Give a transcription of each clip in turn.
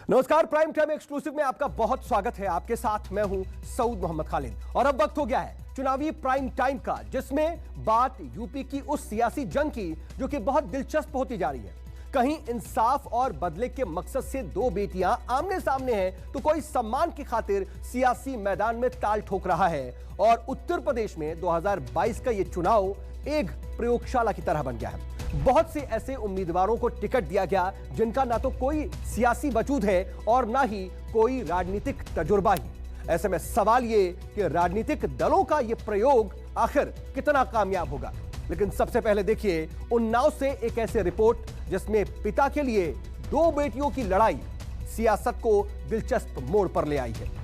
नमस्कार, prime time exclusive में आपका बहुत स्वागत है। आपके साथ मैं हूं सऊद मोहम्मद खालिद और अब वक्त हो गया है चुनावी प्राइम टाइम का, जिसमें बात यूपी की उस सियासी जंग की जो कि बहुत दिलचस्प होती जा रही है। कहीं इंसाफ और बदले के मकसद से दो बेटियां आमने सामने हैं, तो कोई सम्मान की खातिर सियासी मैदान में ताल ठोक रहा है। और उत्तर प्रदेश में 2022 का यह चुनाव एक प्रयोगशाला की तरह बन गया है। बहुत से ऐसे उम्मीदवारों को टिकट दिया गया जिनका ना तो कोई सियासी वजूद है और ना ही कोई राजनीतिक तजुर्बा ही। ऐसे में सवाल ये कि राजनीतिक दलों का ये प्रयोग आखिर कितना कामयाब होगा। लेकिन सबसे पहले देखिए उन्नाव से एक ऐसे रिपोर्ट जिसमें पिता के लिए दो बेटियों की लड़ाई सियासत को दिलचस्प मोड़ पर ले आई है।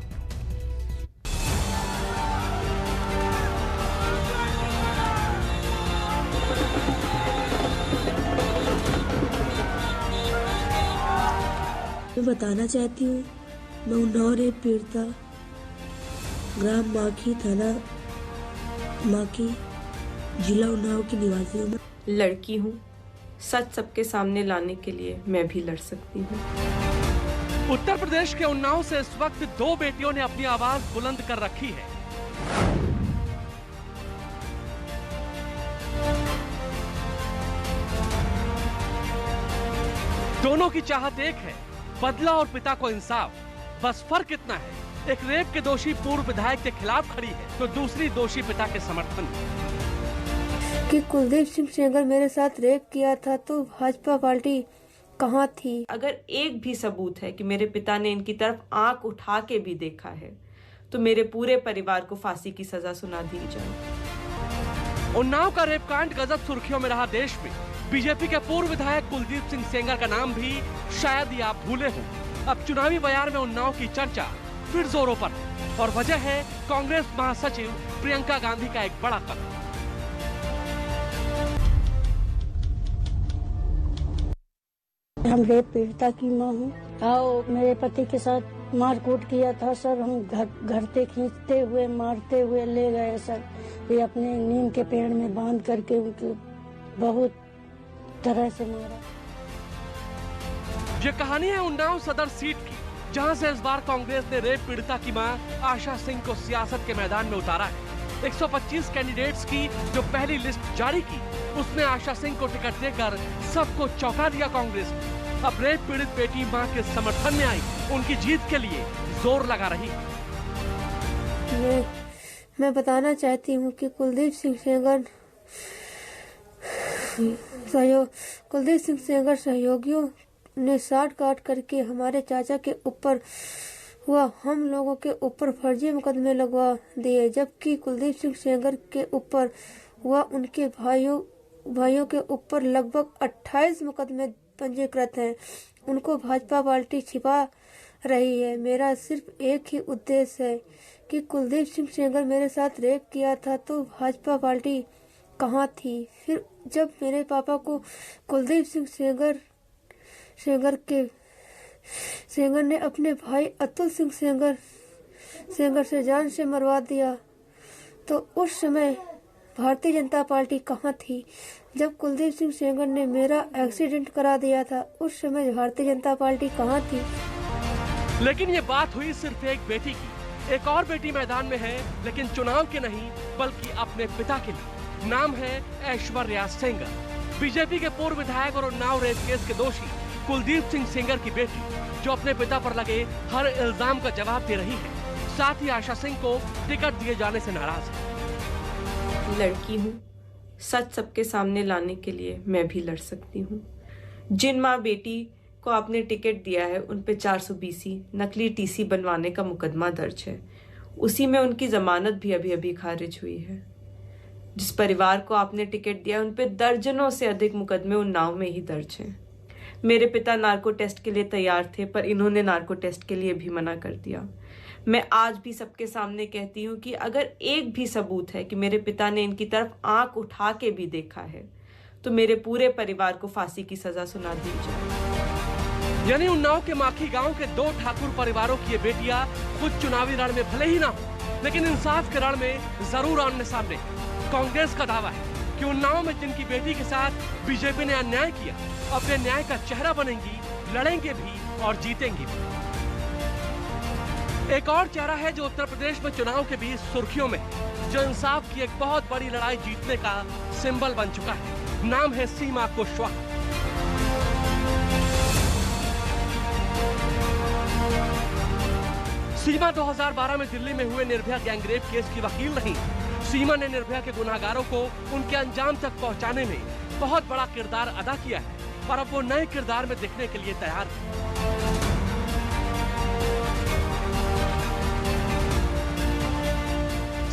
मैं बताना चाहती हूँ, मैं उन्नाव रेप पीड़िता, ग्राम माखी, थाना माखी, जिला उन्नाव की निवासी हूँ। लड़की हूँ, सच सबके सामने लाने के लिए मैं भी लड़ सकती हूँ। उत्तर प्रदेश के उन्नाव से इस वक्त दो बेटियों ने अपनी आवाज बुलंद कर रखी है। दोनों की चाहत एक है, बदला और पिता को इंसाफ। बस फर्क इतना है, एक रेप के दोषी पूर्व विधायक के खिलाफ खड़ी है तो दूसरी दोषी पिता के समर्थन में। कि कुलदीप सिंह सेंगर मेरे साथ रेप किया था तो भाजपा पार्टी कहाँ थी? अगर एक भी सबूत है कि मेरे पिता ने इनकी तरफ आंख उठा के भी देखा है तो मेरे पूरे परिवार को फांसी की सजा सुना दी जाए। उन्नाव का रेप कांड गजब सुर्खियों में रहा देश में। बीजेपी के पूर्व विधायक कुलदीप सिंह सेंगर का नाम भी शायद ही आप भूले हो। अब चुनावी बयार में उन्नाव की चर्चा फिर जोरों पर है और वजह है कांग्रेस महासचिव प्रियंका गांधी का एक बड़ा कदम। हम रेप पीड़िता की मां हूँ और मेरे पति के साथ मारकूट किया था सर। हम घर से खींचते हुए मारते हुए ले गए सर। ये अपने नीम के पेड़ में बांध करके उनके बहुत तरह से मारा। ये कहानी है उन्नाव सदर सीट की, जहां से इस बार कांग्रेस ने रेप पीड़िता की मां आशा सिंह को सियासत के मैदान में उतारा है। 125 कैंडिडेट्स की जो पहली लिस्ट जारी की, उसमें आशा सिंह को टिकट देकर सबको चौंका दिया कांग्रेस ने। अब रेप पीड़ित बेटी मां के समर्थन में आई, उनकी जीत के लिए जोर लगा रही है। मैं बताना चाहती हूँ कि कुलदीप सिंह सेंगर सहयोगियों ने साठ काट करके हमारे चाचा के ऊपर हुआ हम लोगों के ऊपर फर्जी मुकदमे लगवा दिए, जबकि कुलदीप सिंह सेंगर के ऊपर हुआ उनके भाइयों के ऊपर लगभग 28 मुकदमे पंजीकृत हैं। उनको भाजपा पार्टी छिपा रही है। मेरा सिर्फ एक ही उद्देश्य है कि कुलदीप सिंह सेंगर मेरे साथ रेप किया था तो भाजपा पार्टी कहाँ थी? फिर जब मेरे पापा को कुलदीप सिंह सेंगर ने अपने भाई अतुल सिंह सेंगर से जान से मरवा दिया तो उस समय भारतीय जनता पार्टी कहाँ थी? जब कुलदीप सिंह सेंगर ने मेरा एक्सीडेंट करा दिया था, उस समय भारतीय जनता पार्टी कहाँ थी? लेकिन ये बात हुई सिर्फ एक बेटी की। एक और बेटी मैदान में है, लेकिन चुनाव के नहीं बल्कि अपने पिता के लिए। नाम है ऐश्वर्या सेंगर, बीजेपी के पूर्व विधायक और उन्नाव रेप केस के दोषी कुलदीप सिंह सेंगर की बेटी, जो अपने पिता पर लगे हर इल्जाम का जवाब दे रही है। साथ ही आशा सिंह को टिकट दिए जाने से नाराज है। लड़की हूँ, सच सबके सामने लाने के लिए मैं भी लड़ सकती हूँ। जिन माँ बेटी को आपने टिकट दिया है उन पे 420 नकली टीसी बनवाने का मुकदमा दर्ज है। उसी में उनकी जमानत भी अभी खारिज हुई है। जिस परिवार को आपने टिकट दिया उन पे दर्जनों से अधिक मुकदमे उन्नाव में ही दर्ज हैं। मेरे पिता नार्को टेस्ट के लिए तैयार थे, पर इन्होंने नार्को टेस्ट के लिए भी मना कर दिया। मैं आज भी सबके सामने कहती हूँ कि अगर एक भी सबूत है कि मेरे पिता ने इनकी तरफ आंख उठा के भी देखा है तो मेरे पूरे परिवार को फांसी की सजा सुना दी जाए। यानी उन्नाव के माखी गांव के दो ठाकुर परिवारों की ये बेटियां खुद चुनावी रण में भले ही ना हो, लेकिन इंसाफ के रण में जरूर आमने सामने। कांग्रेस का दावा है कि उन्नाव में जिनकी बेटी के साथ बीजेपी ने अन्याय किया, अपने न्याय का चेहरा बनेंगी, लड़ेंगे भी और जीतेंगे भी। एक और चेहरा है जो उत्तर प्रदेश में चुनाव के बीच सुर्खियों में है, जो इंसाफ की एक बहुत बड़ी लड़ाई जीतने का सिंबल बन चुका है। नाम है सीमा कुशवाहा। सीमा 2012 में दिल्ली में हुए निर्भया गैंगरेप केस की वकील रही। सीमा ने निर्भया के गुनाहगारों को उनके अंजाम तक पहुंचाने में बहुत बड़ा किरदार अदा किया है और अब वो नए किरदार में दिखने के लिए तैयार है।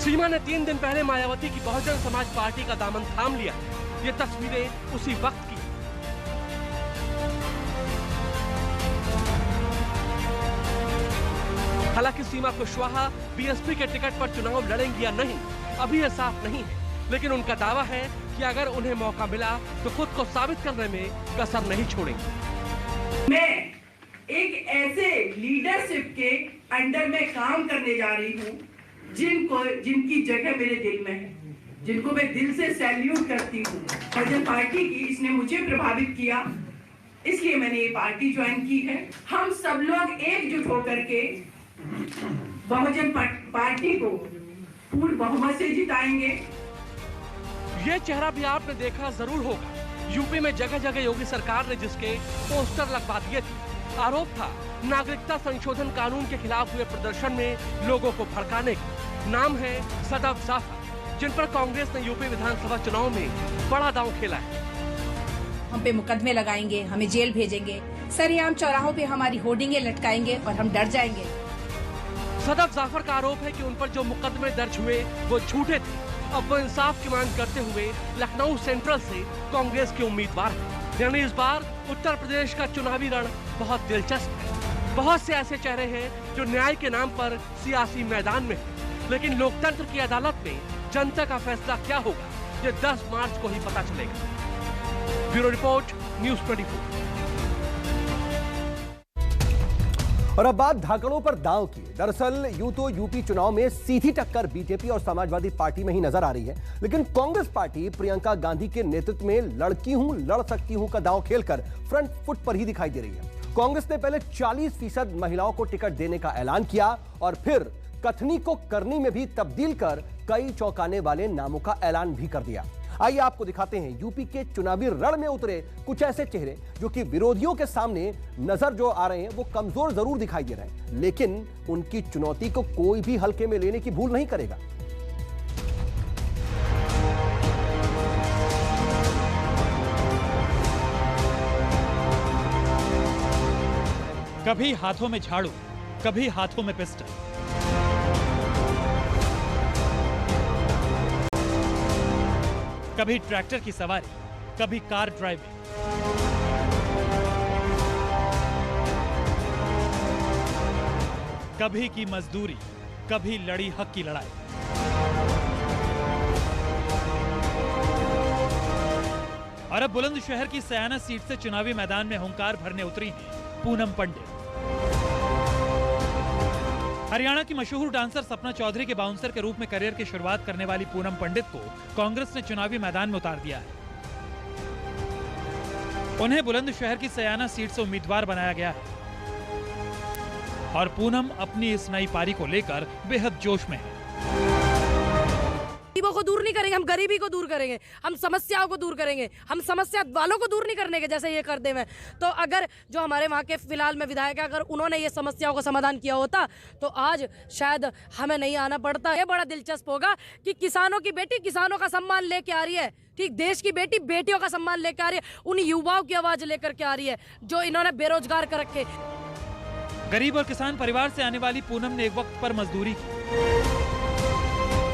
सीमा ने 3 दिन पहले मायावती की बहुजन समाज पार्टी का दामन थाम लिया। ये तस्वीरें उसी वक्त की। हालांकि सीमा कुशवाहा बीएसपी के टिकट पर चुनाव लड़ेंगी या नहीं, अभी यह साफ नहीं है, लेकिन उनका दावा है कि अगर उन्हें मौका मिला तो खुद को साबित करने में कसर नहीं छोड़ेंगे। मैं एक ऐसे लीडरशिप के अंडर में काम करने जा रही हूँ जिनकी जगह मेरे दिल में है, जिनको मैं दिल से सैल्यूट करती हूँ। बहुजन पार्टी की इसने मुझे प्रभावित किया, इसलिए मैंने ये पार्टी ज्वाइन की है। हम सब लोग एकजुट होकर के बहुजन पार्टी को पूर्ण बहुमत से जिताएंगे। ये चेहरा भी आपने देखा जरूर होगा। यूपी में जगह जगह योगी सरकार ने जिसके पोस्टर लगवा दिए थे। आरोप था नागरिकता संशोधन कानून के खिलाफ हुए प्रदर्शन में लोगों को भड़काने का। नाम है सदफ जाफर, जिन पर कांग्रेस ने यूपी विधानसभा चुनाव में बड़ा दांव खेला है। हम पे मुकदमे लगाएंगे, हमें जेल भेजेंगे, सरेआम चौराहों पे हमारी होर्डिंगें लटकाएंगे और हम डर जाएंगे। सदफ जाफर का आरोप है कि उन पर जो मुकदमे दर्ज हुए वो झूठे थे। अब वो इंसाफ की मांग करते हुए लखनऊ सेंट्रल से कांग्रेस के उम्मीदवार हैं। यानी इस बार उत्तर प्रदेश का चुनावी रण बहुत दिलचस्प है। बहुत से ऐसे चेहरे हैं जो न्याय के नाम पर सियासी मैदान में हैं, लेकिन लोकतंत्र की अदालत में जनता का फैसला क्या होगा, ये 10 मार्च को ही पता चलेगा। Bureau report, news 24। और अब बात धाकड़ों पर दांव की। दरअसल यूं तो यूपी चुनाव में सीधी टक्कर बीजेपी और समाजवादी पार्टी में ही नजर आ रही है, लेकिन कांग्रेस पार्टी प्रियंका गांधी के नेतृत्व में लड़की हूं लड़ सकती हूं का दांव खेलकर फ्रंट फुट पर ही दिखाई दे रही है। कांग्रेस ने पहले 40% महिलाओं को टिकट देने का ऐलान किया और फिर कथनी को करनी में भी तब्दील कर कई चौंकाने वाले नामों का ऐलान भी कर दिया। आइए आपको दिखाते हैं यूपी के चुनावी रण में उतरे कुछ ऐसे चेहरे जो कि विरोधियों के सामने नजर जो आ रहे हैं वो कमजोर जरूर दिखाई दे रहे हैं, लेकिन उनकी चुनौती को कोई भी हल्के में लेने की भूल नहीं करेगा। कभी हाथों में झाड़ू, कभी हाथों में पिस्टल। कभी ट्रैक्टर की सवारी, कभी कार ड्राइविंग। कभी की मजदूरी, कभी लड़ी हक की लड़ाई। और अब बुलंदशहर की सयाना सीट से चुनावी मैदान में हुंकार भरने उतरी हैं पूनम पंडित। हरियाणा की मशहूर डांसर सपना चौधरी के बाउंसर के रूप में करियर की शुरुआत करने वाली पूनम पंडित को कांग्रेस ने चुनावी मैदान में उतार दिया है। उन्हें बुलंदशहर की सयाना सीट से उम्मीदवार बनाया गया है और पूनम अपनी इस नई पारी को लेकर बेहद जोश में है। गरीबों को दूर नहीं करेंगे, हम गरीबी को दूर करेंगे, हम समस्याओं को दूर करेंगे, हम समस्या वालों को दूर नहीं करने के जैसे ये कर दे में। तो अगर जो हमारे वहाँ के फिलहाल में विधायक है, अगर उन्होंने ये समस्याओं का समाधान किया होता तो आज शायद हमें नहीं आना पड़ता। ये बड़ा दिलचस्प होगा कि किसानों की बेटी किसानों का सम्मान लेके आ रही है, ठीक, देश की बेटी बेटियों का सम्मान लेकर आ रही है, उन युवाओं की आवाज लेकर के आ रही है जो इन्होंने बेरोजगार कर रखे। गरीब और किसान परिवार से आने वाली पूनम ने एक वक्त पर मजदूरी की।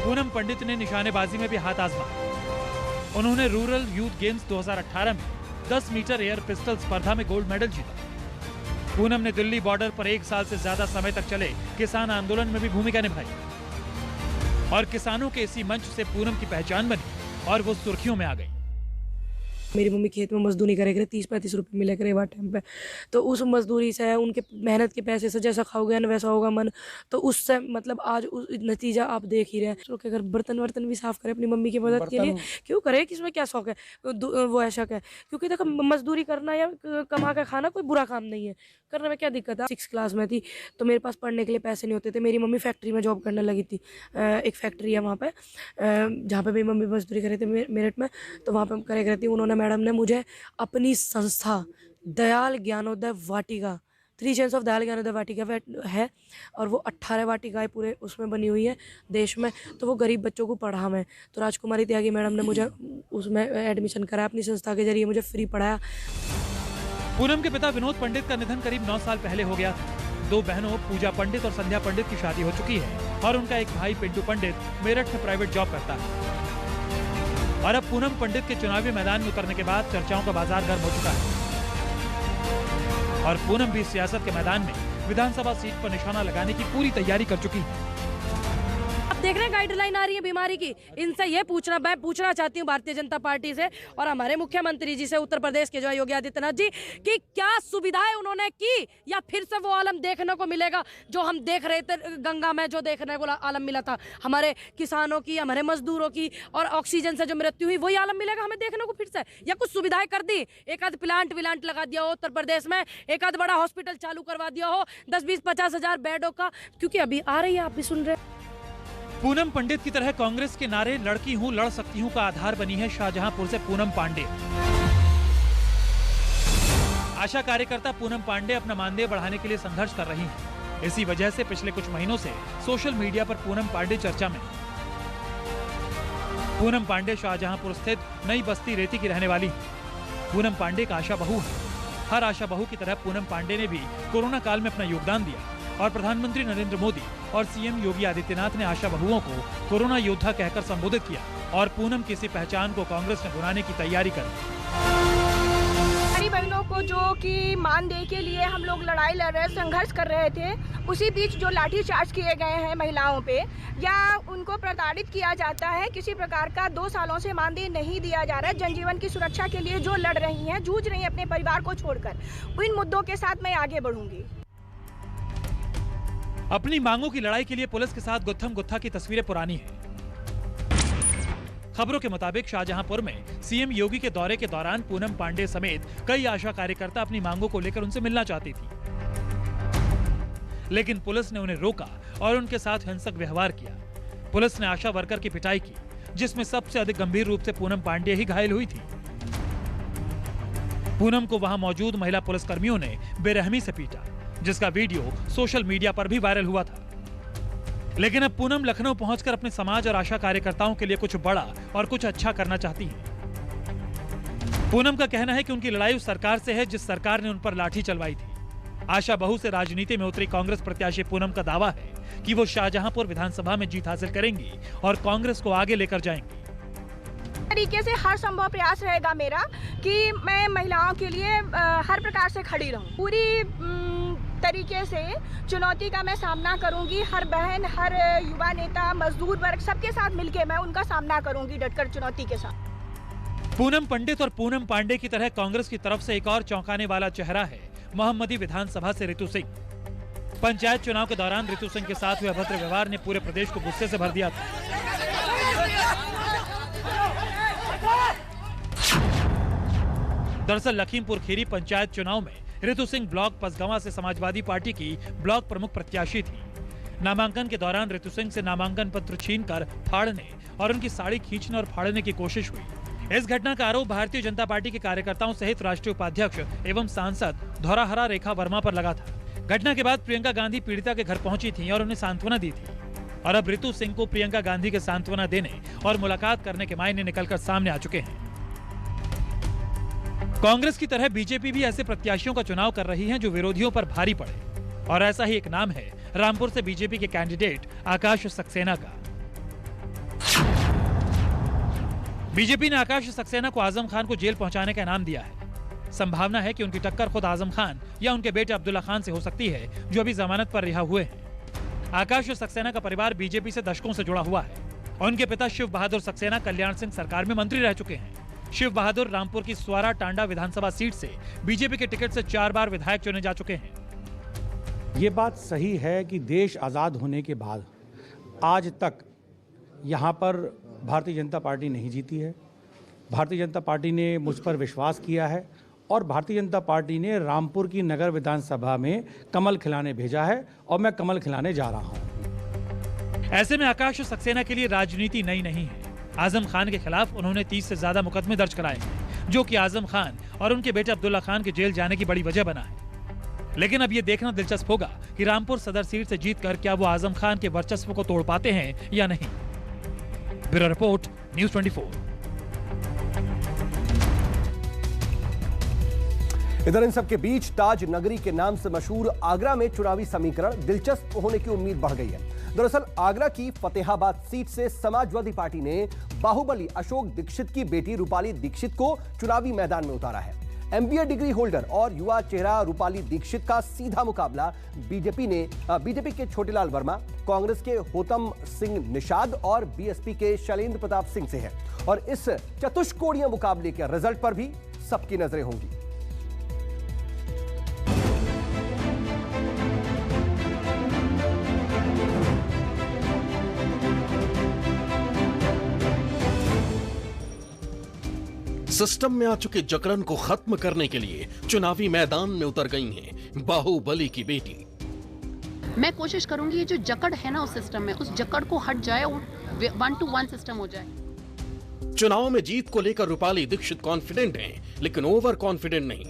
पूनम पंडित ने निशानेबाजी में भी हाथ आजमाया। उन्होंने रूरल यूथ गेम्स 2018 में 10 मीटर एयर पिस्टल स्पर्धा में गोल्ड मेडल जीता। पूनम ने दिल्ली बॉर्डर पर 1 साल से ज्यादा समय तक चले किसान आंदोलन में भी भूमिका निभाई और किसानों के इसी मंच से पूनम की पहचान बनी और वो सुर्खियों में आ गई। मेरी मम्मी खेत में मजदूरी करे करे 30-35 रुपये मिले करे वह टाइम पे, तो उस मजदूरी से उनके मेहनत के पैसे से जैसा खाओगे ना वैसा होगा मन, तो उससे मतलब आज उस नतीजा आप देख ही रहे हैं। तो कि अगर बर्तन वर्तन भी साफ करे अपनी मम्मी की मदद के लिए, क्यों करे, किसमें क्या शौक है, वो ऐसा है, क्योंकि देखो मजदूरी करना या कमा कर खाना कोई बुरा काम नहीं है, करने में क्या दिक्कत है। 6 क्लास में थी तो मेरे पास पढ़ने के लिए पैसे नहीं होते थे, मेरी मम्मी फैक्ट्री में जॉब करने लगी थी, एक फैक्ट्री है वहाँ पे जहाँ पे मेरी मम्मी मजदूरी करे थे मेरठ में, तो वहाँ पे करे करती उन्होंने मैडम ने मुझे अपनी संस्था दयाल ज्ञानोदय वाटिका 3 चैंस ऑफ दयाल ज्ञानोदय वाटिका है, और वो 18 वाटिकाएँ पूरे उसमें बनी हुई है देश में, तो वो गरीब बच्चों को पढ़ा मैं। तो राजकुमारी त्यागी मैडम ने मुझे उसमें एडमिशन कराया, अपनी संस्था के जरिए मुझे फ्री पढ़ाया। पूनम के पिता विनोद पंडित का निधन करीब 9 साल पहले हो गया था। 2 बहनों पूजा पंडित और संध्या पंडित की शादी हो चुकी है और उनका एक भाई पिंटू पंडित मेरठ में प्राइवेट जॉब करता है। और अब पूनम पंडित के चुनावी मैदान में उतरने के बाद चर्चाओं का बाजार गर्म हो चुका है और पूनम भी सियासत के मैदान में विधानसभा सीट पर निशाना लगाने की पूरी तैयारी कर चुकी है। देख रहे हैं गाइडलाइन आ रही है बीमारी की, इनसे ये मैं पूछना चाहती हूँ भारतीय जनता पार्टी से और हमारे मुख्यमंत्री जी से, उत्तर प्रदेश के जो योगी आदित्यनाथ जी, कि क्या सुविधाएं उन्होंने की या फिर से वो आलम देखने को मिलेगा जो हम देख रहे थे गंगा में, जो देखने को आलम मिला था हमारे किसानों की, हमारे मजदूरों की, और ऑक्सीजन से जो मृत्यु हुई वही आलम मिलेगा हमें देखने को फिर से, या कुछ सुविधाएं कर दी, एक आध प्लांट लगा दिया हो उत्तर प्रदेश में, एक आध बड़ा हॉस्पिटल चालू करवा दिया हो 10-20-50 हजार बेडों का, क्योंकि अभी आ रही है, आप भी सुन रहे हैं। पूनम पंडित की तरह कांग्रेस के नारे लड़की हूं लड़ सकती हूं का आधार बनी है शाहजहांपुर से पूनम पांडे। आशा कार्यकर्ता पूनम पांडे अपना मानदेय बढ़ाने के लिए संघर्ष कर रही हैं। इसी वजह से पिछले कुछ महीनों से सोशल मीडिया पर पूनम पांडे चर्चा में। पूनम पांडे शाहजहांपुर स्थित नई बस्ती रेती की रहने वाली है। पूनम पांडे का आशा बहू है। हर आशा बहू की तरह पूनम पांडे ने भी कोरोना काल में अपना योगदान दिया और प्रधानमंत्री नरेंद्र मोदी और सीएम योगी आदित्यनाथ ने आशा बहुओं को कोरोना योद्धा कहकर संबोधित किया और पूनम की इसी पहचान को कांग्रेस ने भुनाने की तैयारी कर ली। हमारी बहनों को जो कि मानदेय के लिए हम लोग लड़ाई लड़ रहे, संघर्ष कर रहे थे, उसी बीच जो लाठीचार्ज किए गए हैं महिलाओं पे या उनको प्रताड़ित किया जाता है, किसी प्रकार का 2 सालों से मानदेय नहीं दिया जा रहा है, जनजीवन की सुरक्षा के लिए जो लड़ रही हैं, जूझ रही हैं अपने परिवार को छोड़कर, इन मुद्दों के साथ मैं आगे बढ़ूंगी। अपनी मांगों की लड़ाई के लिए पुलिस के साथ गुत्थम गुत्था की तस्वीरें पुरानी है। खबरों के मुताबिक शाहजहांपुर में सीएम योगी के दौरे के दौरान पूनम पांडे समेत कई आशा कार्यकर्ता अपनी मांगों को लेकर उनसे मिलना चाहती थी, लेकिन पुलिस ने उन्हें रोका और उनके साथ हिंसक व्यवहार किया। पुलिस ने आशा वर्कर की पिटाई की, जिसमें सबसे अधिक गंभीर रूप से पूनम पांडे ही घायल हुई थी। पूनम को वहां मौजूद महिला पुलिसकर्मियों ने बेरहमी से पीटा, जिसका वीडियो सोशल मीडिया पर भी वायरल हुआ था। लेकिन अब पूनम लखनऊ पहुंचकर अपने समाज और आशा कार्यकर्ताओं के लिए कुछ बड़ा और कुछ अच्छा करना चाहती हैं। पूनम का कहना है कि उनकी लड़ाई उस सरकार से है जिस सरकार ने उन पर लाठी चलवाई थी। आशा बहू से राजनीति में उतरी कांग्रेस प्रत्याशी पूनम का दावा है कि वो शाहजहांपुर विधानसभा में जीत हासिल करेंगी और कांग्रेस को आगे लेकर जाएंगी। तरीके से हर संभव प्रयास रहेगा मेरा कि मैं महिलाओं के लिए हर प्रकार से खड़ी रहूं। पूरी तरीके से चुनौती का मैं सामना करूंगी। हर बहन, हर युवा नेता, मजदूर वर्ग, सबके साथ मिलकर मैं उनका सामना करूंगी डटकर चुनौती के साथ। पूनम पंडित और पूनम पांडे की तरह कांग्रेस की तरफ से एक और चौंकाने वाला चेहरा है मोहम्मदी विधानसभा से रितु सिंह। पंचायत चुनाव के दौरान रितु सिंह के साथ हुए अभद्र व्यवहार ने पूरे प्रदेश को गुस्से से भर दिया था। दरअसल लखीमपुर खीरी पंचायत चुनाव में रितु सिंह ब्लॉक पसगवां से समाजवादी पार्टी की ब्लॉक प्रमुख प्रत्याशी थी। नामांकन के दौरान रितु सिंह से नामांकन पत्र छीनकर फाड़ने और उनकी साड़ी खींचने और फाड़ने की कोशिश हुई। इस घटना का आरोप भारतीय जनता पार्टी के कार्यकर्ताओं सहित राष्ट्रीय उपाध्यक्ष एवं सांसद धौराहरा रेखा वर्मा पर लगा था। घटना के बाद प्रियंका गांधी पीड़िता के घर पहुंची थी और उन्हें सांत्वना दी थी। और अब रितु सिंह को प्रियंका गांधी के सांत्वना देने और मुलाकात करने के मायने निकलकर सामने आ चुके हैं। कांग्रेस की तरह बीजेपी भी ऐसे प्रत्याशियों का चुनाव कर रही है जो विरोधियों पर भारी पड़े, और ऐसा ही एक नाम है रामपुर से बीजेपी के कैंडिडेट आकाश सक्सेना का। बीजेपी ने आकाश सक्सेना को आजम खान को जेल पहुंचाने का इनाम दिया है। संभावना है कि उनकी टक्कर खुद आजम खान या उनके बेटे अब्दुल्ला खान से हो सकती है, जो अभी जमानत पर रिहा हुए हैं। आकाश सक्सेना का परिवार बीजेपी से दशकों से जुड़ा हुआ है। उनके पिता शिव बहादुर सक्सेना कल्याण सिंह सरकार में मंत्री रह चुके हैं। शिव बहादुर रामपुर की स्वारा टांडा विधानसभा सीट से बीजेपी के टिकट से 4 बार विधायक चुने जा चुके हैं। ये बात सही है कि देश आज़ाद होने के बाद आज तक यहाँ पर भारतीय जनता पार्टी नहीं जीती है। भारतीय जनता पार्टी ने मुझ पर विश्वास किया है और भारतीय जनता पार्टी ने रामपुर की नगर विधानसभा में कमल खिलाने भेजा है और मैं कमल खिलाने जा रहा हूँ। ऐसे में आकाश सक्सेना के लिए राजनीति नई नहीं है। आजम खान के खिलाफ उन्होंने 30 से ज्यादा मुकदमे दर्ज कराए हैं, जो कि आजम खान और उनके बेटे अब्दुल्ला खान के जेल जाने की बड़ी वजह बना है। लेकिन अब ये देखना दिलचस्प होगा कि रामपुर सदर सीट से जीतकर क्या वो आजम खान के वर्चस्व को तोड़ पाते हैं या नहीं। Bureau report, news 24। इधर इन सब के बीच ताज नगरी के नाम से मशहूर आगरा में चुनावी समीकरण दिलचस्प होने की उम्मीद बढ़ गई है। दरअसल आगरा की फतेहाबाद सीट से समाजवादी पार्टी ने बाहुबली अशोक दीक्षित की बेटी रूपाली दीक्षित को चुनावी मैदान में उतारा है। एमबीए डिग्री होल्डर और युवा चेहरा रूपाली दीक्षित का सीधा मुकाबला बीजेपी के छोटेलाल वर्मा, कांग्रेस के होतम सिंह निषाद और बीएसपी के शैलेंद्र प्रताप सिंह से है। और इस चतुष्कोणीय मुकाबले के रिजल्ट पर भी सबकी नजरें होंगी। सिस्टम में आ चुके जकड़न को खत्म करने के लिए चुनावी मैदान में उतर गई हैं बाहुबली की बेटी। मैं कोशिश करूंगी ये जो जकड़ है ना उस सिस्टम में, उस जकड़ को हट जाए और 1 to 1 सिस्टम हो जाए। चुनाव में जीत को लेकर रूपाली दीक्षित कॉन्फिडेंट हैं, लेकिन ओवर कॉन्फिडेंट नहीं।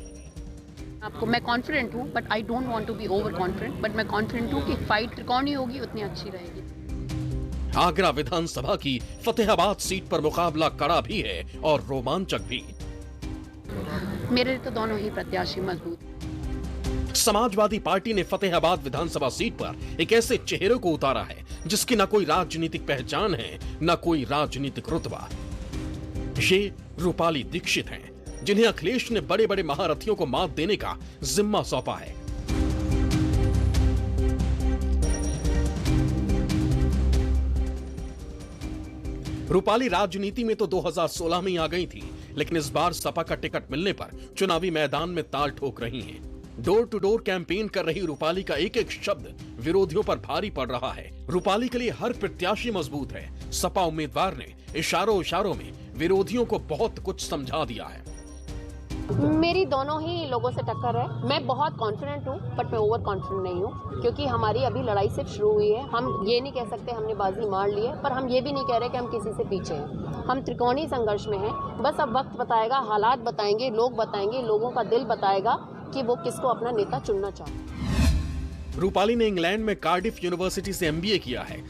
आपको मैं कॉन्फिडेंट हूँ, but I don't want to be over confident, but मैं कॉन्फिडेंट हूँ कि फाइट त्रिकोणीय होगी, उतनी अच्छी रहेगी। आगरा विधानसभा की फतेहाबाद सीट पर मुकाबला कड़ा भी है और रोमांचक भी। मेरे लिए तो दोनों ही प्रत्याशी मजबूत। समाजवादी पार्टी ने फतेहाबाद विधानसभा सीट पर एक ऐसे चेहरे को उतारा है जिसकी न कोई राजनीतिक पहचान है, न कोई राजनीतिक रुतबा। ये रूपाली दीक्षित हैं, जिन्हें अखिलेश ने बड़े बड़े महारथियों को मात देने का जिम्मा सौंपा है। रूपाली राजनीति में तो 2016 में ही आ गई थी, लेकिन इस बार सपा का टिकट मिलने पर चुनावी मैदान में ताल ठोक रही हैं। डोर टू डोर कैंपेन कर रही रूपाली का एक एक शब्द विरोधियों पर भारी पड़ रहा है। रूपाली के लिए हर प्रत्याशी मजबूत है। सपा उम्मीदवार ने इशारों में विरोधियों को बहुत कुछ समझा दिया है। मेरी दोनों ही लोगों से टक्कर है। मैं बहुत कॉन्फिडेंट हूँ, बट मैं ओवर कॉन्फिडेंट नहीं हूँ, क्योंकि हमारी अभी लड़ाई सिर्फ शुरू हुई है। हम ये नहीं कह सकते हमने बाजी मार ली है, पर हम ये भी नहीं कह रहे कि हम किसी से पीछे हैं। हम त्रिकोणीय संघर्ष में हैं। बस अब वक्त बताएगा, हालात बताएंगे, लोग बताएंगे, लोगों का दिल बताएगा कि वो किसको अपना नेता चुनना चाहते हैं। रूपाली ने इंग्लैंड में कार्डिफ यूनिवर्सिटी से एमबीए किया है।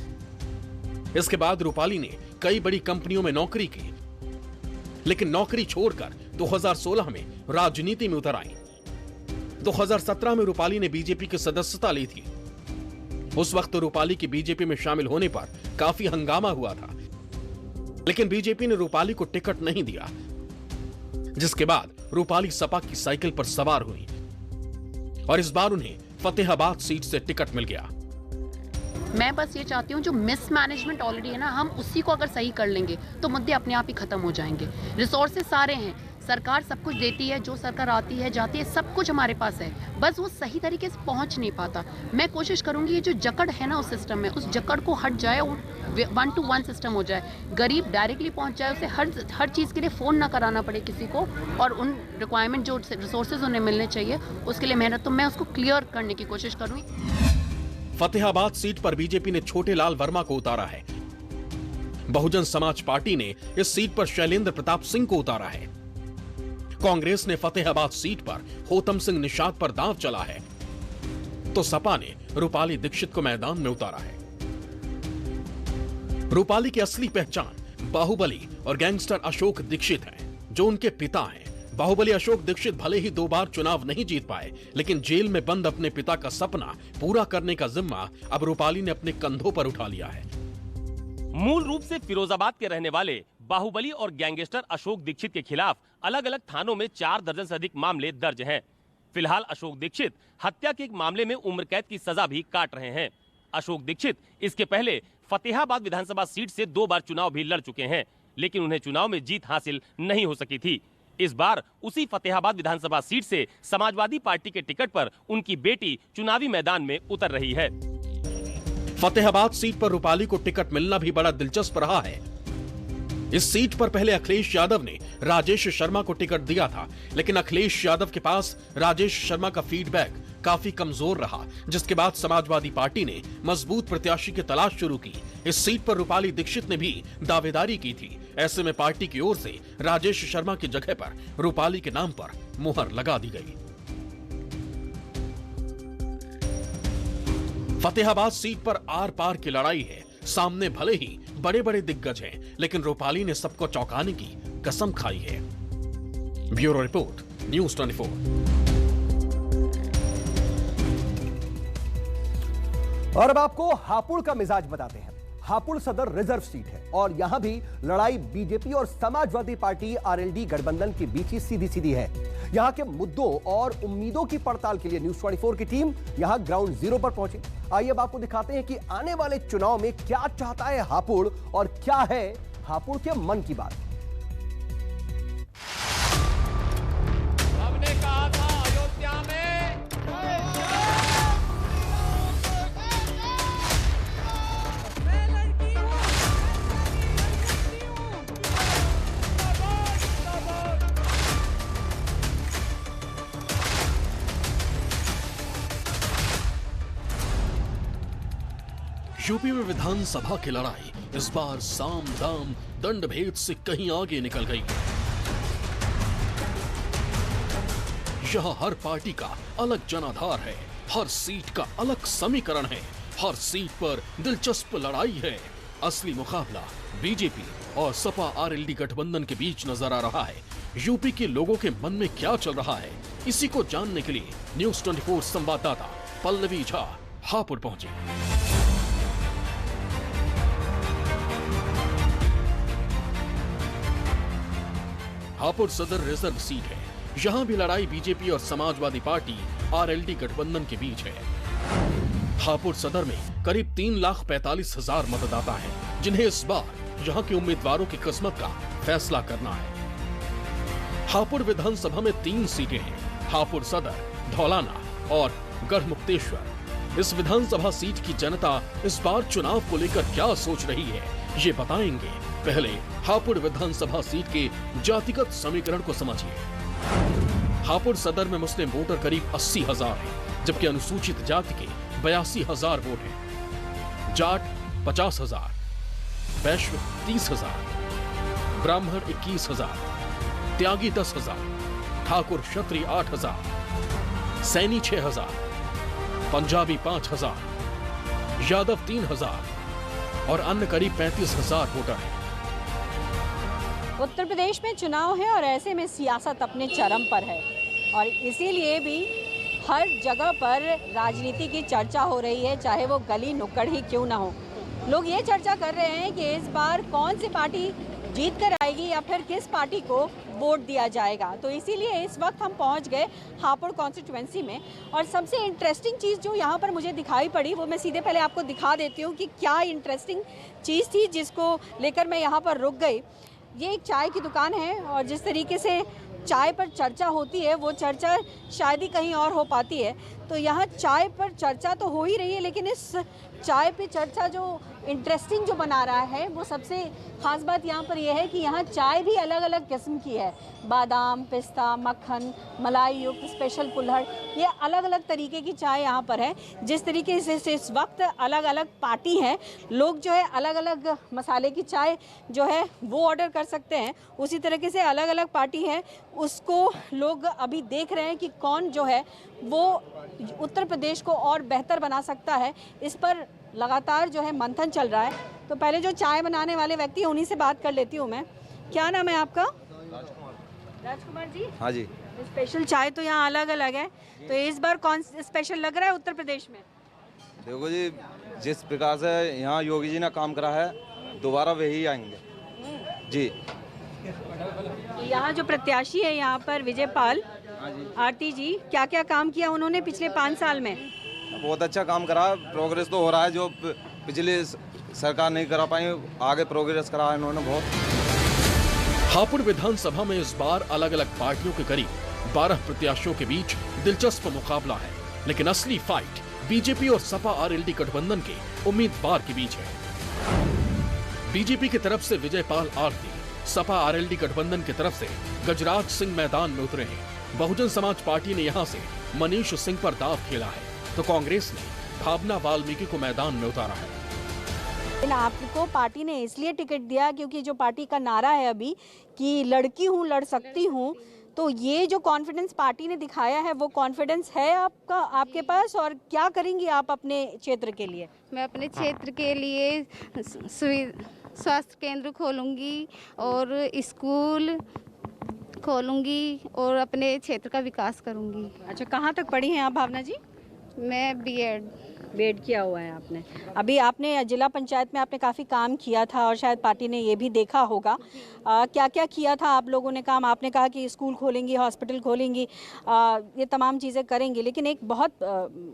इसके बाद रूपाली ने कई बड़ी कंपनियों में नौकरी की, लेकिन नौकरी छोड़कर 2016 में राजनीति में उतर आई। 2017 में रूपाली ने बीजेपी की सदस्यता ली थी। उस वक्त रूपाली की बीजेपी में शामिल होने पर काफी हंगामा हुआ था, लेकिन बीजेपी ने रूपाली को टिकट नहीं दिया, जिसके बाद रूपाली सपा की साइकिल पर सवार हुई और इस बार उन्हें फतेहाबाद सीट से टिकट मिल गया। मैं बस ये चाहती हूँ जो मिसमैनेजमेंट ऑलरेडी है ना, हम उसी को अगर सही कर लेंगे तो मुद्दे अपने आप ही खत्म हो जाएंगे। रिसोर्सेज सारे हैं, सरकार सब कुछ देती है, जो सरकार आती है जाती है, सब कुछ हमारे पास है, बस वो सही तरीके से पहुंच नहीं पाता। मैं कोशिश करूंगी ये जो जकड़ है ना उस सिस्टम में, उस जकड़ को हट जाए और 1 to 1 सिस्टम हो जाए। गरीब डायरेक्टली पहुंच जाए, उसे हर चीज़ के लिए फ़ोन ना कराना पड़े किसी को, और उन रिक्वायरमेंट जो रिसोर्सेज उन्हें मिलने चाहिए उसके लिए मेहनत तो मैं उसको क्लियर करने की कोशिश करूँगी। फतेहाबाद सीट पर बीजेपी ने छोटेलाल वर्मा को उतारा है। बहुजन समाज पार्टी ने इस सीट पर शैलेंद्र प्रताप सिंह को उतारा है। कांग्रेस ने फतेहाबाद सीट पर होतम सिंह निषाद पर दांव चला है, तो सपा ने रूपाली दीक्षित को मैदान में उतारा है। रूपाली की असली पहचान बाहुबली और गैंगस्टर अशोक दीक्षित है, जो उनके पिता हैं। बाहुबली अशोक दीक्षित भले ही 2 बार चुनाव नहीं जीत पाए, लेकिन जेल में बंद अपने पिता का सपना पूरा करने का जिम्मा अब रूपाली ने अपने कंधों पर उठा लिया है। मूल रूप से फिरोजाबाद के रहने वाले बाहुबली और गैंगस्टर अशोक दीक्षित के खिलाफ अलग अलग थानों में 4 दर्जन से अधिक मामले दर्ज हैं। फिलहाल अशोक दीक्षित हत्या के एक मामले में उम्र कैद की सजा भी काट रहे हैं। अशोक दीक्षित इसके पहले फतेहाबाद विधानसभा सीट से 2 बार चुनाव भी लड़ चुके हैं, लेकिन उन्हें चुनाव में जीत हासिल नहीं हो सकी थी। इस बार उसी फतेहाबाद विधानसभा सीट से समाजवादी पार्टी के टिकट पर उनकी बेटी चुनावी मैदान में उतर रही है। फतेहाबाद सीट पर रूपाली को टिकट मिलना भी बड़ा दिलचस्प रहा है। इस सीट पर पहले अखिलेश यादव ने राजेश शर्मा को टिकट दिया था, लेकिन अखिलेश यादव के पास राजेश शर्मा का फीडबैक काफी कमजोर रहा, जिसके बाद समाजवादी पार्टी ने मजबूत प्रत्याशी की तलाश शुरू की। इस सीट पर रूपाली दीक्षित ने भी दावेदारी की थी। ऐसे में पार्टी की ओर से राजेश शर्मा की जगह पर रूपाली के नाम पर मुहर लगा दी गई। फतेहाबाद सीट पर आर पार की लड़ाई है। सामने भले ही बड़े बड़े दिग्गज हैं, लेकिन रूपाली ने सबको चौंकाने की कसम खाई है। Bureau report, news 24। और अब आपको हापुड़ का मिजाज बताते हैं। हापुड़ सदर रिजर्व सीट है और यहां भी लड़ाई बीजेपी और समाजवादी पार्टी आरएलडी गठबंधन के बीच ही सीधी सीधी है। यहां के मुद्दों और उम्मीदों की पड़ताल के लिए न्यूज़ 24 की टीम यहां ग्राउंड जीरो पर पहुंची। आइए अब आपको दिखाते हैं कि आने वाले चुनाव में क्या चाहता है हापुड़ और क्या है हापुड़ के मन की बात। हमने कहा था अयोध्या में यूपी में विधानसभा की लड़ाई इस बार साम दाम दंड भेद से कहीं आगे निकल गई। यहां हर पार्टी का अलग जनाधार है, हर सीट का अलग समीकरण है, हर सीट पर दिलचस्प लड़ाई है। असली मुकाबला बीजेपी और सपा आरएलडी गठबंधन के बीच नजर आ रहा है। यूपी के लोगों के मन में क्या चल रहा है, इसी को जानने के लिए न्यूज़ 24 संवाददाता पल्लवी झा हापुड़ पहुंची। हापुड़ सदर रिजर्व सीट है। यहां भी लड़ाई बीजेपी और समाजवादी पार्टी आरएलडी गठबंधन के बीच है। हापुड़ सदर में करीब 3,45,000 मतदाता हैं, जिन्हें इस बार यहां के उम्मीदवारों की किस्मत का फैसला करना है। हापुड़ विधानसभा में 3 सीटें हैं, हापुड़ सदर, धौलाना और गढ़मुक्तेश्वर। इस विधानसभा सीट की जनता इस बार चुनाव को लेकर क्या सोच रही है, ये बताएंगे। पहले हापुड़ विधानसभा सीट के जातिगत समीकरण को समझिए। हापुड़ सदर में मुस्लिम वोटर करीब 80,000 हैं, जबकि अनुसूचित जाति के 82,000 वोट हैं। जाट 50,000, वैश्य 30,000, ब्राह्मण 21,000, त्यागी 10,000, ठाकुर क्षत्रिय 8,000, सैनी 6,000, पंजाबी 5,000, यादव 3,000 और अन्य करीब 35,000 वोटर हैं। उत्तर प्रदेश में चुनाव है और ऐसे में सियासत अपने चरम पर है और इसीलिए भी हर जगह पर राजनीति की चर्चा हो रही है, चाहे वो गली नुक्कड़ ही क्यों ना हो। लोग ये चर्चा कर रहे हैं कि इस बार कौन सी पार्टी जीत कर आएगी या फिर किस पार्टी को वोट दिया जाएगा। तो इसीलिए इस वक्त हम पहुंच गए हापुड़ कॉन्स्टिट्यूएंसी में और सबसे इंटरेस्टिंग चीज़ जो यहाँ पर मुझे दिखाई पड़ी वो मैं सीधे पहले आपको दिखा देती हूँ कि क्या इंटरेस्टिंग चीज़ थी जिसको लेकर मैं यहाँ पर रुक गई। ये एक चाय की दुकान है और जिस तरीके से चाय पर चर्चा होती है वो चर्चा शायद ही कहीं और हो पाती है। तो यहाँ चाय पर चर्चा तो हो ही रही है, लेकिन इस चाय पे चर्चा जो इंटरेस्टिंग जो बना रहा है वो सबसे ख़ास बात यहाँ पर यह है कि यहाँ चाय भी अलग अलग किस्म की है। बादाम, पिस्ता, मक्खन, मलाई युक्त, स्पेशल कुल्हड़, ये अलग अलग तरीके की चाय यहाँ पर है। जिस तरीके से इस वक्त अलग अलग पार्टी हैं, लोग जो है अलग अलग मसाले की चाय जो है वो ऑर्डर कर सकते हैं, उसी तरीके से अलग अलग पार्टी है उसको लोग अभी देख रहे हैं कि कौन जो है वो उत्तर प्रदेश को और बेहतर बना सकता है। इस पर लगातार जो है मंथन चल रहा है। तो पहले जो चाय बनाने वाले व्यक्ति हैं उन्हीं से बात कर लेती हूँ मैं। क्या नाम है आपका? राजकुमार जी। हाँ जी। स्पेशल चाय तो यहाँ अलग अलग है, तो इस बार कौन स्पेशल लग रहा है उत्तर प्रदेश में? देखो जी, जिस प्रकार से यहाँ योगी जी ने काम करा है दोबारा वही आएंगे जी। यहाँ जो प्रत्याशी है यहाँ पर विजय पाल आरती जी, क्या क्या काम किया उन्होंने पिछले 5 साल में? बहुत अच्छा काम करा, प्रोग्रेस तो हो रहा है, जो पिछले सरकार नहीं करा पाई आगे प्रोग्रेस करा है इन्होंने बहुत। हापुड़ विधानसभा में इस बार अलग अलग पार्टियों के करीब 12 प्रत्याशियों के बीच दिलचस्प मुकाबला है, लेकिन असली फाइट बीजेपी और सपा आरएलडी गठबंधन के उम्मीदवार के बीच है। बीजेपी की तरफ से विजयपाल आरती, सपा आरएलडी गठबंधन की तरफ से गजराज सिंह मैदान में उतरे हैं। बहुजन समाज पार्टी ने यहां से मनीष सिंह पर दांव खेला है, तो कांग्रेस ने भावना वाल्मीकि को मैदान में उतारा है। लेकिन आपको पार्टी ने इसलिए टिकट दिया क्योंकि जो पार्टी का नारा है अभी कि लड़की हूँ लड़ सकती हूँ, तो ये जो कॉन्फिडेंस पार्टी ने दिखाया है वो कॉन्फिडेंस है आपके पास, और क्या करेंगी आप अपने क्षेत्र के लिए? मैं अपने क्षेत्र के लिए स्वास्थ्य केंद्र खोलूंगी और स्कूल खोलूंगी और अपने क्षेत्र का विकास करूंगी। अच्छा, कहाँ तक पढ़ी हैं आप भावना जी? मैं बीएड किया हुआ है आपने। अभी आपने जिला पंचायत में आपने काफ़ी काम किया था और शायद पार्टी ने ये भी देखा होगा। क्या क्या किया था आप लोगों ने काम? आपने कहा कि स्कूल खोलेंगी, हॉस्पिटल खोलेंगी, ये तमाम चीज़ें करेंगी, लेकिन एक बहुत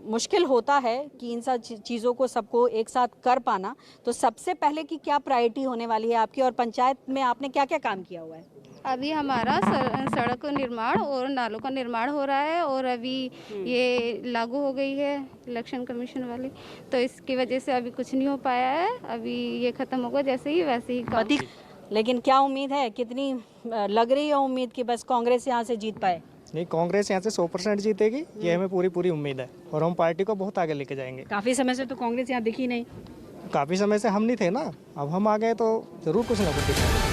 मुश्किल होता है कि इन सब चीज़ों को सबको एक साथ कर पाना। तो सबसे पहले की क्या प्रायोरिटी होने वाली है आपकी, और पंचायत में आपने क्या क्या काम किया हुआ है? अभी हमारा सड़क का निर्माण और नालों का निर्माण हो रहा है, और अभी ये लागू हो गई है इलेक्शन कमीशन वाली, तो इसकी वजह से अभी कुछ नहीं हो पाया है। अभी ये खत्म होगा जैसे ही वैसे ही काम। लेकिन क्या उम्मीद है, कितनी लग रही है उम्मीद कि बस कांग्रेस यहाँ से जीत पाए? नहीं, कांग्रेस यहाँ से 100% जीतेगी, ये हमें पूरी उम्मीद है, और हम पार्टी को बहुत आगे लेके जाएंगे। काफ़ी समय से तो कांग्रेस यहाँ दिखी नहीं। काफ़ी समय से हम नहीं थे ना, अब हम आ गए तो जरूर कुछ ना कुछ दिखाएंगे।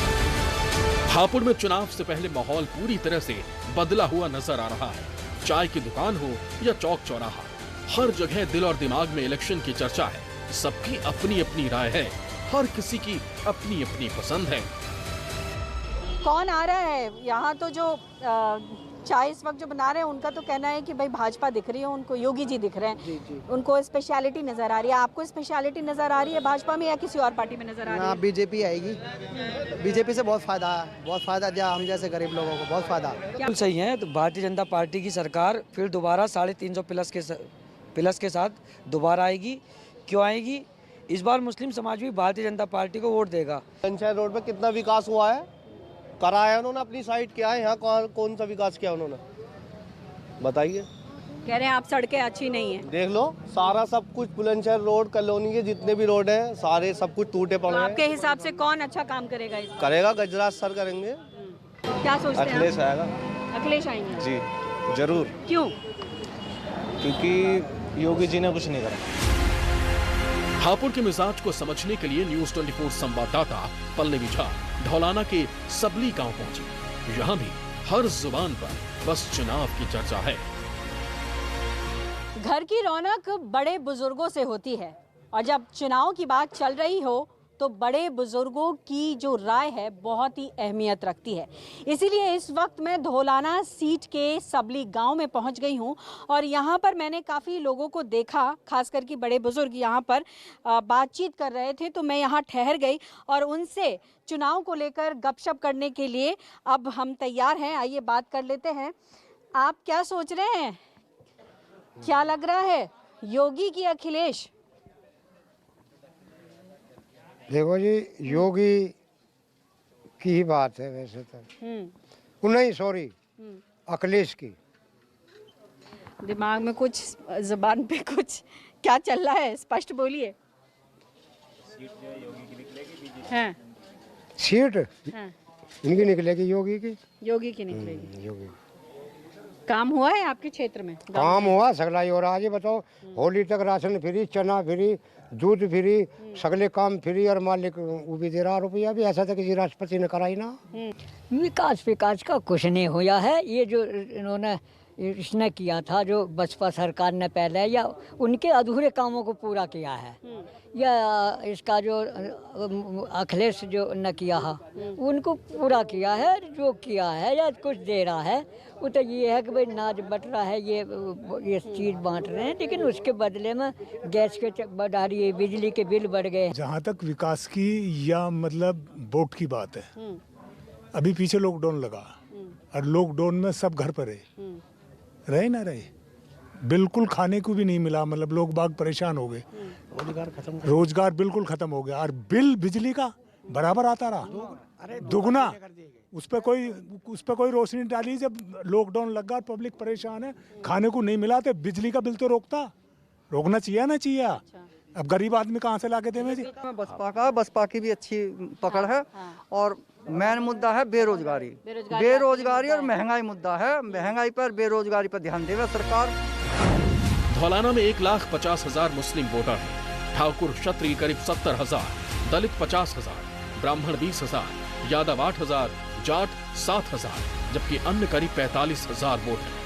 हापुड़ में चुनाव से पहले माहौल पूरी तरह से बदला हुआ नजर आ रहा है। चाय की दुकान हो या चौक चौराहा, हर जगह दिल और दिमाग में इलेक्शन की चर्चा है। सबकी अपनी अपनी राय है, हर किसी की अपनी अपनी पसंद है। कौन आ रहा है यहाँ? तो जो चाय इस वक्त जो बना रहे हैं उनका तो कहना है कि भाई भाजपा दिख रही है उनको, योगी जी दिख रहे हैं, उनको स्पेशलिटी नजर आ रही है। आपको स्पेशलिटी नजर आ रही है भाजपा में या किसी और पार्टी में नजर आ रही है? बीजेपी आएगी। बीजेपी से बहुत फायदा दिया हम जैसे गरीब लोगों को, बहुत फायदा। बिल्कुल सही है। तो भारतीय जनता पार्टी की सरकार फिर दोबारा 350 प्लस के साथ दोबारा आएगी। क्यों आएगी? इस बार मुस्लिम समाज भी भारतीय जनता पार्टी को वोट देगा। पंचायत रोड में कितना विकास हुआ है, कराया उन्होंने अपनी साइड, किया है। यहाँ कौन सा विकास किया उन्होंने, बताइए। कह रहे हैं आप सड़कें अच्छी नहीं है। देख लो, सारा सब कुछ बुलंदशहर रोड, कॉलोनी के जितने भी रोड हैं सारे सब कुछ टूटे पड़े हैं। आपके हिसाब से कौन अच्छा काम करेगा इस? करेगा गजराज सर करेंगे। क्या सोचते हैं? अखिलेश आएगा। अखिलेश आएंगे जी जरूर। क्यों? क्योंकि योगी जी ने कुछ नहीं करा। हापुड़ के मिजाज को समझने के लिए न्यूज़ 24 संवाददाता पल्लवी झा ढौलाना के सबली गांव पहुंची। यहाँ भी हर जुबान पर बस चुनाव की चर्चा है। घर की रौनक बड़े बुजुर्गों से होती है, और जब चुनाव की बात चल रही हो तो बड़े बुजुर्गों की जो राय है बहुत ही अहमियत रखती है। इसीलिए इस वक्त मैं ढौलाना सीट के सबली गांव में पहुंच गई हूं, और यहां पर मैंने काफ़ी लोगों को देखा, खासकर कि बड़े बुजुर्ग यहां पर बातचीत कर रहे थे, तो मैं यहां ठहर गई और उनसे चुनाव को लेकर गपशप करने के लिए अब हम तैयार हैं। आइए बात कर लेते हैं। आप क्या सोच रहे हैं, क्या लग रहा है, योगी की अखिलेश? देखो जी, योगी की ही बात है वैसे तो, नहीं सॉरी, अखिलेश की। दिमाग में कुछ, जुबान पे कुछ क्या चल रहा है, स्पष्ट बोलिए। हाँ। सीट हाँ। इनकी निकलेगी, योगी की। योगी की निकलेगी। योगी। काम हुआ है आपके क्षेत्र में? काम हुआ सगलाई, और आज बताओ होली तक राशन फ्री, चना फ्री, दूध फ्री, सगले काम फ्री, और मालिक वो भी दे रहा रुपया भी। ऐसा तो किसी राष्ट्रपति ने कराई ना। विकास का कुछ नहीं हुआ है। ये जो इन्होंने इसने किया था, जो बसपा सरकार ने पहले, या उनके अधूरे कामों को पूरा किया है, या इसका जो अखिलेश जो न किया है उनको पूरा किया है। जो किया है या कुछ दे रहा है वो तो ये है कि भाई नाज बट रहा है, ये चीज़ बांट रहे हैं, लेकिन उसके बदले में गैस के बढ़ा रही है, बिजली के बिल बढ़ गए। जहाँ तक विकास की या मतलब वोट की बात है, अभी पीछे लॉकडाउन लगा, और लॉकडाउन में सब घर पर रहे ना रहे, बिल्कुल खाने को भी नहीं मिला, मतलब लोग बाग परेशान हो गए, रोजगार बिल्कुल खत्म हो गया, और बिल बिजली का बराबर आता रहा, दुगना उस पर कोई रोशनी डाली। जब लॉकडाउन लगा, पब्लिक परेशान है, खाने को नहीं मिला तो बिजली का बिल तो रोकना चाहिए ना चाहिए। अब गरीब आदमी कहाँ से लाके देवे जी। बसपा की भी अच्छी पकड़ है और मेन मुद्दा है बेरोजगारी और महंगाई मुद्दा है। महंगाई पर, बेरोजगारी पर ध्यान देवे सरकार। धौलाना में 1,50,000 मुस्लिम वोटर हैं। ठाकुर क्षत्रिय करीब 70,000, दलित 50,000, ब्राह्मण 20,000, यादव 8,000, जाट 7,000, जबकि अन्य करीब 45,000 वोट हैं।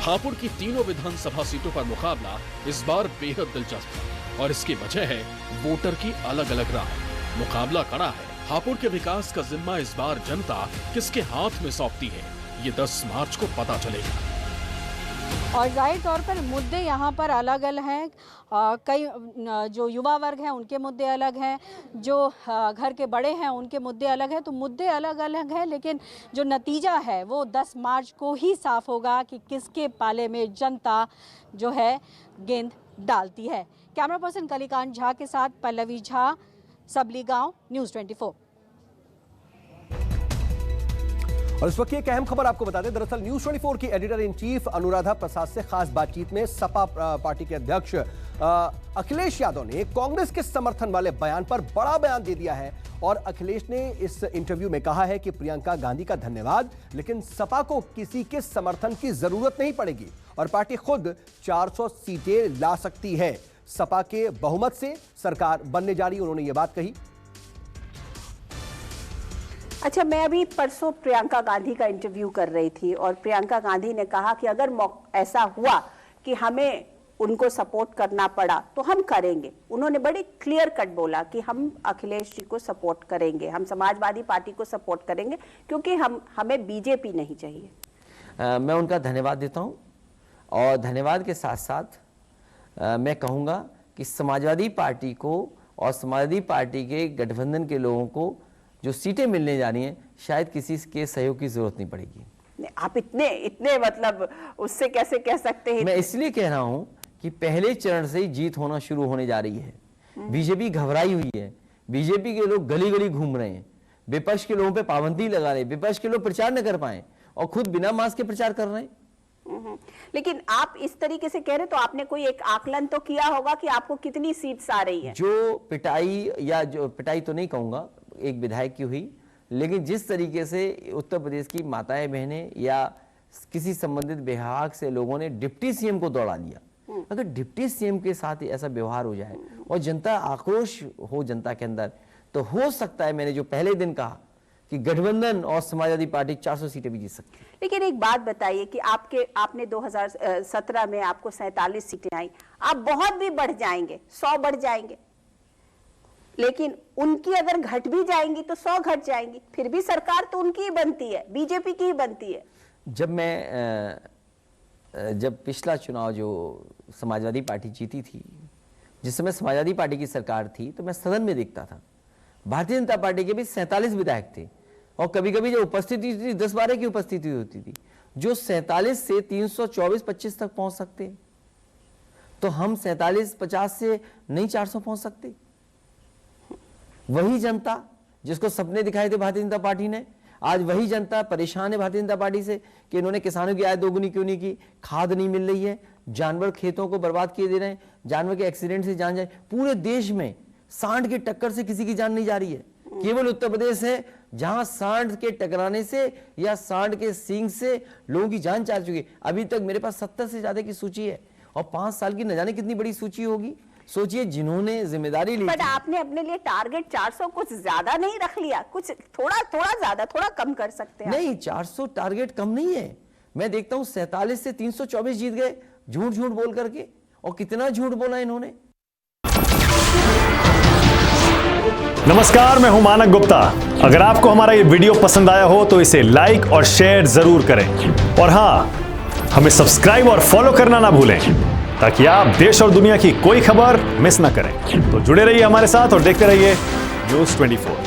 हापुड़ की तीनों विधानसभा सीटों पर मुकाबला इस बार बेहद दिलचस्प है और इसकी वजह है वोटर की अलग अलग राय। मुकाबला कड़ा है। हापुड़ के विकास का जिम्मा इस बार जनता किसके हाथ में सौंपती है, ये 10 मार्च को पता चलेगा। और जाहिर तौर पर मुद्दे यहाँ पर अलग अलग हैं। कई जो युवा वर्ग हैं उनके मुद्दे अलग हैं, जो घर के बड़े हैं उनके मुद्दे अलग हैं। तो मुद्दे अलग अलग हैं, लेकिन जो नतीजा है वो 10 मार्च को ही साफ होगा कि किसके पाले में जनता जो है गेंद डालती है। कैमरा पर्सन कलिकांत झा के साथ पल्लवी झा, सबली गांव, न्यूज़ 24। और इस वक्त एक अहम खबर आपको बता दें। दरअसल न्यूज़ 24 की editor in chief Anuradha Prasad से खास बातचीत में सपा पार्टी के अध्यक्ष अखिलेश यादव ने कांग्रेस के समर्थन वाले बयान पर बड़ा बयान दे दिया है। और अखिलेश ने इस इंटरव्यू में कहा है कि प्रियंका गांधी का धन्यवाद, लेकिन सपा को किसी के समर्थन की जरूरत नहीं पड़ेगी और पार्टी खुद 400 सीटें ला सकती है। सपा के बहुमत से सरकार बनने जा रही है, उन्होंने ये बात कही। अच्छा, मैं अभी परसों प्रियंका गांधी का इंटरव्यू कर रही थी और प्रियंका गांधी ने कहा कि अगर ऐसा हुआ कि हमें उनको सपोर्ट करना पड़ा तो हम करेंगे। उन्होंने बड़ी क्लियर कट बोला कि हम अखिलेश जी को सपोर्ट करेंगे, हम समाजवादी पार्टी को सपोर्ट करेंगे, क्योंकि हमें बीजेपी नहीं चाहिए। मैं उनका धन्यवाद देता हूं और धन्यवाद के साथ साथ मैं कहूंगा कि समाजवादी पार्टी को और समाजवादी पार्टी के गठबंधन के लोगों को जो सीटें मिलने जा रही हैं, शायद किसी के सहयोग की जरूरत नहीं पड़ेगी। आप इतने मतलब उससे कैसे कह सकते हैं? मैं इसलिए कह रहा हूं कि पहले चरण से ही जीत होना शुरू होने जा रही है। बीजेपी घबराई हुई है, बीजेपी के लोग गली गली घूम रहे हैं, विपक्ष के लोगों पे पाबंदी लगा रहे हैं, विपक्ष के लोग प्रचार न कर पाए और खुद बिना मास्क के प्रचार कर रहे हैं। लेकिन आप इस तरीके से कह रहे तो आपने कोई एक आकलन तो किया होगा कि आपको कितनी सीट्स आ रही है? जो पिटाई तो नहीं कहूंगा, एक विधायक की हुई, लेकिन जिस तरीके से उत्तर प्रदेश की माताएं बहनें या किसी संबंधित विभाग से लोगों ने डिप्टी सीएम को दौड़ा लिया, अगर डिप्टी सीएम के साथ ऐसा व्यवहार हो जाए और जनता आक्रोश हो जनता के अंदर, तो हो सकता है, मैंने जो पहले दिन कहा कि गठबंधन और समाजवादी पार्टी 400 सीटें भी जीत सकती है। लेकिन एक बात बताइए कि आपने 2017 में आपको 47 सीटें आई, आप बहुत भी बढ़ जाएंगे, 100 बढ़ जाएंगे, लेकिन उनकी अगर घट भी जाएंगी तो 100 घट जाएंगी, फिर भी सरकार तो उनकी ही बनती है, बीजेपी की ही बनती है। जब पिछला चुनाव जो समाजवादी पार्टी जीती थी, जिस समय समाजवादी पार्टी की सरकार थी, तो मैं सदन में देखता था भारतीय जनता पार्टी के भी 47 विधायक थे और कभी कभी जो उपस्थिति थी 10-12 की उपस्थिति होती थी, जो 47 से 324-25 तक पहुंच सकते, तो हम 47-50 से नहीं 400 पहुंच सकते। वही जनता जिसको सपने दिखाए थे भारतीय जनता पार्टी ने, आज वही जनता परेशान है भारतीय जनता पार्टी से कि इन्होंने किसानों की आय दोगुनी क्यों नहीं की, खाद नहीं मिल रही है, जानवर खेतों को बर्बाद किए दे रहे हैं, जानवर के एक्सीडेंट से जान जाए। पूरे देश में सांड के टक्कर से किसी की जान नहीं जा रही है, केवल उत्तर प्रदेश है जहां सांड के टकराने से या सांड के सींग से लोगों की जान जा चुकी है। अभी तक मेरे पास 70 से ज्यादा की सूची है और 5 साल की न जाने कितनी बड़ी सूची होगी। सोचिए जिन्होंने जिम्मेदारी ली। बट आपने अपने लिए टारगेट 400 कुछ ज्यादा नहीं रख लिया, कुछ थोड़ा ज्यादा, थोड़ा कम कर सकते हैं? नहीं, 400 टारगेट कम नहीं है। मैं देखता हूं 47 से 324 जीत गए, झूठ बोल करके। और कितना झूठ बोला इन्होंने। नमस्कार, मैं हूं मानक गुप्ता। अगर आपको हमारा ये वीडियो पसंद आया हो तो इसे लाइक और शेयर जरूर करें और हां, हमें सब्सक्राइब और फॉलो करना ना भूलें ताकि आप देश और दुनिया की कोई खबर मिस ना करें। तो जुड़े रहिए हमारे साथ और देखते रहिए न्यूज़ 24।